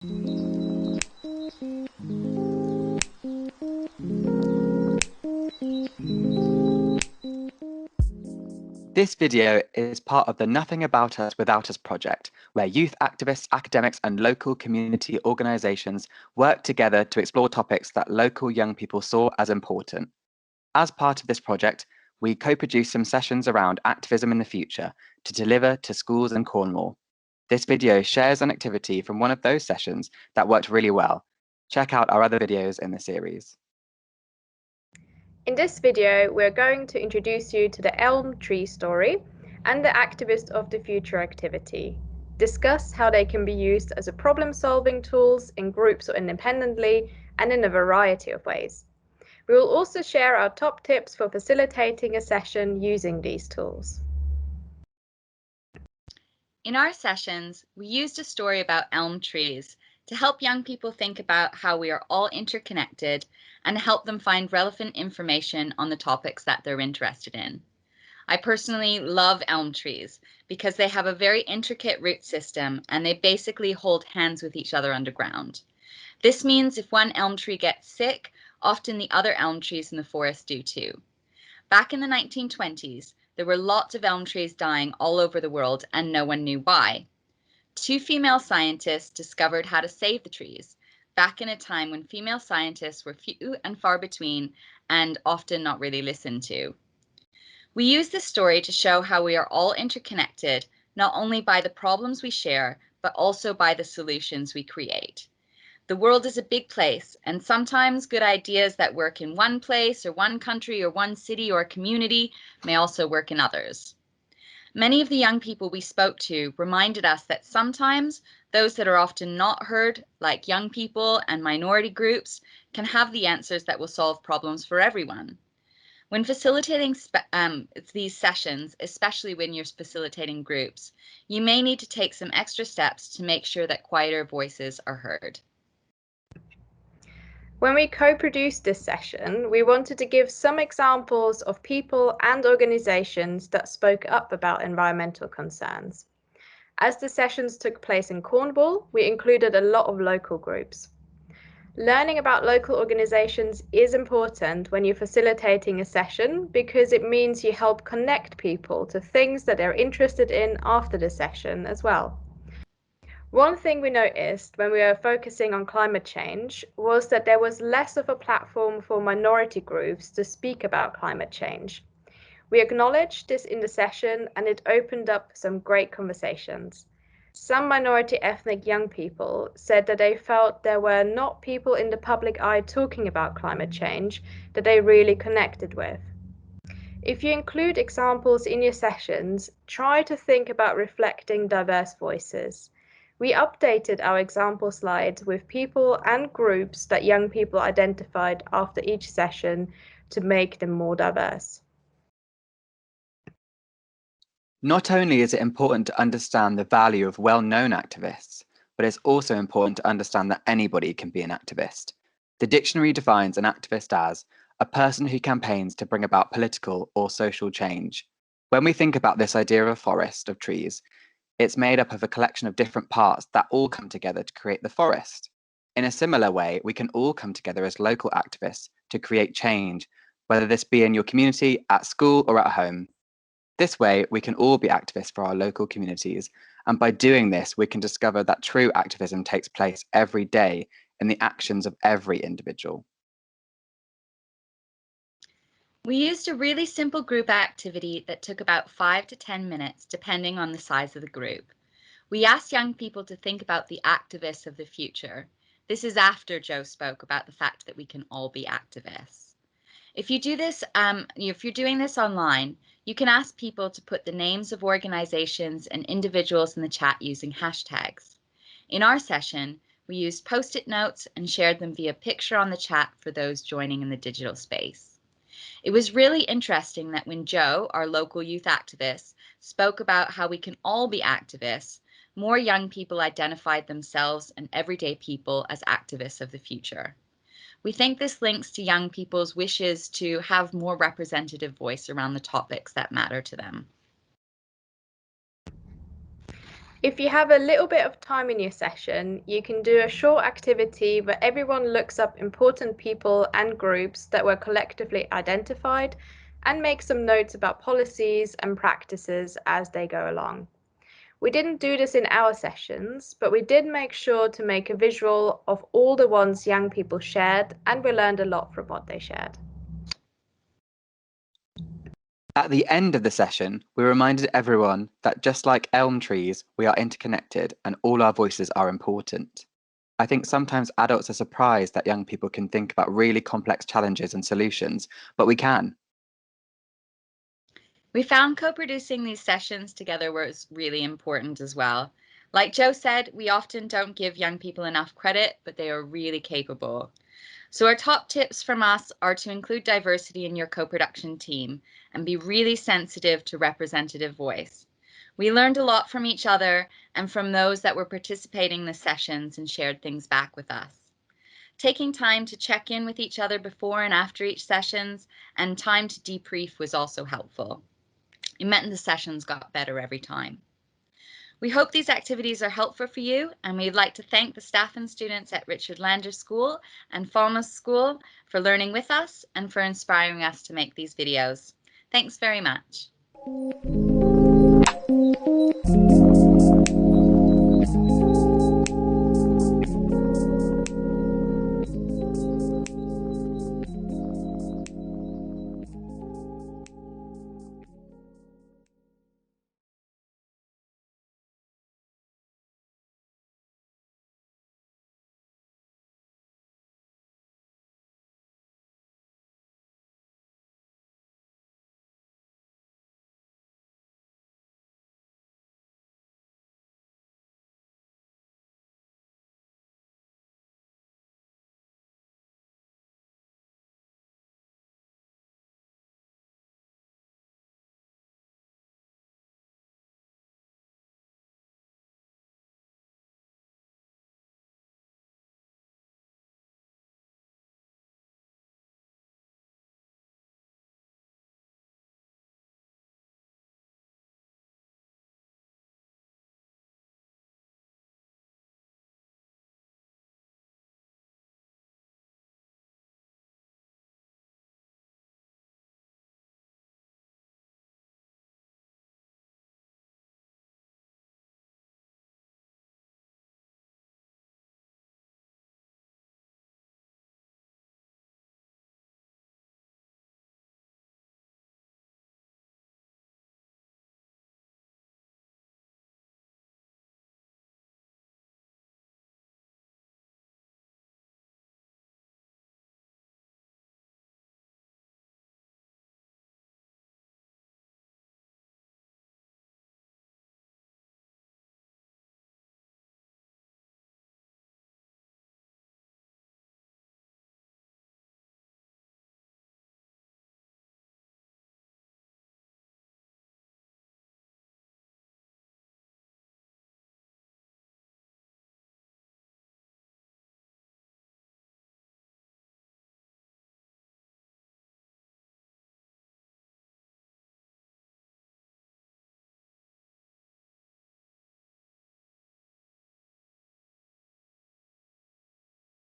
This video is part of the Nothing About Us Without Us project, where youth activists, academics, and local community organisations work together to explore topics that local young people saw as important. As part of this project, we co-produced some sessions around activism in the future to deliver to schools in Cornwall. This video shares an activity from one of those sessions that worked really well. Check out our other videos in the series. In this video, we're going to introduce you to the Elm Tree story and the Activist of the Future activity, discuss how they can be used as a problem-solving tools in groups or independently and in a variety of ways. We will also share our top tips for facilitating a session using these tools. In our sessions, we used a story about elm trees to help young people think about how we are all interconnected and help them find relevant information on the topics that they're interested in. I personally love elm trees because they have a very intricate root system and they basically hold hands with each other underground. This means if one elm tree gets sick, often the other elm trees in the forest do too. Back in the 1920s, there were lots of elm trees dying all over the world and no one knew why. Two female scientists discovered how to save the trees, back in a time when female scientists were few and far between and often not really listened to. We use this story to show how we are all interconnected, not only by the problems we share, but also by the solutions we create. The world is a big place, and sometimes good ideas that work in one place or one country or one city or community may also work in others. Many of the young people we spoke to reminded us that sometimes those that are often not heard, like young people and minority groups, can have the answers that will solve problems for everyone. When facilitating these sessions, especially when you're facilitating groups, you may need to take some extra steps to make sure that quieter voices are heard. When we co-produced this session, we wanted to give some examples of people and organisations that spoke up about environmental concerns. As the sessions took place in Cornwall, we included a lot of local groups. Learning about local organisations is important when you're facilitating a session because it means you help connect people to things that they're interested in after the session as well. One thing we noticed when we were focusing on climate change was that there was less of a platform for minority groups to speak about climate change. We acknowledged this in the session and it opened up some great conversations. Some minority ethnic young people said that they felt there were not people in the public eye talking about climate change that they really connected with. If you include examples in your sessions, try to think about reflecting diverse voices. We updated our example slides with people and groups that young people identified after each session to make them more diverse. Not only is it important to understand the value of well-known activists, but it's also important to understand that anybody can be an activist. The dictionary defines an activist as a person who campaigns to bring about political or social change. When we think about this idea of a forest of trees, it's made up of a collection of different parts that all come together to create the forest. In a similar way, we can all come together as local activists to create change, whether this be in your community, at school, or at home. This way, we can all be activists for our local communities, and by doing this, we can discover that true activism takes place every day in the actions of every individual. We used a really simple group activity that took about 5 to 10 minutes, depending on the size of the group. We asked young people to think about the activists of the future. This is after Joe spoke about the fact that we can all be activists. If you do this, if you're doing this online, you can ask people to put the names of organizations and individuals in the chat using hashtags. In our session, we used Post-it notes and shared them via picture on the chat for those joining in the digital space. It was really interesting that when Joe, our local youth activist, spoke about how we can all be activists, more young people identified themselves and everyday people as activists of the future. We think this links to young people's wishes to have more representative voice around the topics that matter to them. If you have a little bit of time in your session, you can do a short activity where everyone looks up important people and groups that were collectively identified and make some notes about policies and practices as they go along. We didn't do this in our sessions, but we did make sure to make a visual of all the ones young people shared, and we learned a lot from what they shared. At the end of the session, we reminded everyone that just like elm trees, we are interconnected and all our voices are important. I think sometimes adults are surprised that young people can think about really complex challenges and solutions, but we can. We found co-producing these sessions together was really important as well. Like Joe said, we often don't give young people enough credit, but they are really capable. So our top tips from us are to include diversity in your co-production team and be really sensitive to representative voice. We learned a lot from each other and from those that were participating in the sessions and shared things back with us. Taking time to check in with each other before and after each sessions and time to debrief was also helpful. It meant the sessions got better every time. We hope these activities are helpful for you, and we'd like to thank the staff and students at Richard Lander School and Falmouth School for learning with us and for inspiring us to make these videos. Thanks very much.